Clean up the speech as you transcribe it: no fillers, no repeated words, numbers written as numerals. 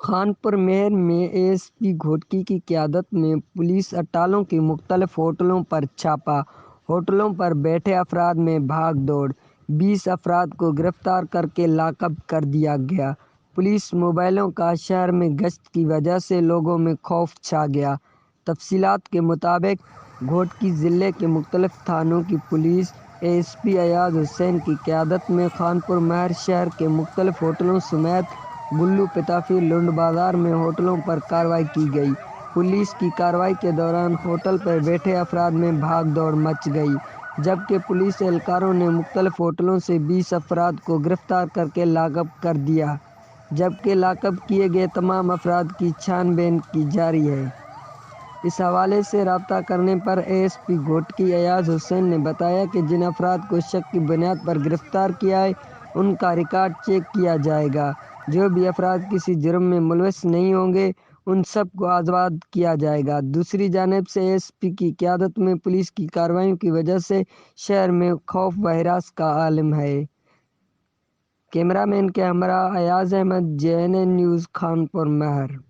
خانپور مہر میں اے ایس پی گھوٹکی کی قیادت میں پولیس اٹالوں کی مختلف ہوٹلوں پر چھاپا۔ ہوٹلوں پر بیٹھے افراد میں بھاگ دوڑ، 20 افراد کو گرفتار کر کے لاک اپ کر دیا گیا۔ پولیس موبائلوں کا شہر میں گشت کی وجہ سے لوگوں میں خوف چھا گیا۔ تفصیلات کے مطابق گھوٹکی ضلع کے مختلف تھانوں کی police A S P Ayaz Hussain کی قیادت میں خانپور مہر شہر کے مختلف ہوٹلوں سمیت گلو پتافی لنڈ بازار میں ہوٹلوں پر کارروائی کی گئی۔ پولیس کی کارروائی کے دوران ہوٹل پر بیٹھے افراد میں بھاگ دوڑ مچ گئی، جبکہ پولیس اہلکاروں نے مختلف ہوٹلوں سے 20 افراد کو گرفتار کر کے لاک اپ کر دیا، جبکہ لاک اپ کیے گئے تمام افراد کی چھان بین کی جاری ہے۔ اس حوالے سے رابطہ کرنے پر اے ایس پی گھوٹکی ایاز حسین نے بتایا کہ جن افراد کو شک کی بنیاد پر گرفتار کیا ہے ان کا ریکارڈ چیک کیا جائے گا۔ جو بھی افراد کسی جرم میں ملوث نہیں ہوں گے ان سب کو آزاد کیا جائے گا۔ دوسری جانب اے ایس پی کی قیادت میں پولیس کی کارروائیوں کی وجہ سے شہر میں خوف و ہراس کا عالم ہے۔ کیمرہ مین کے ہمراہ ایاز احمد، JNN نیوز، خانپور مہر۔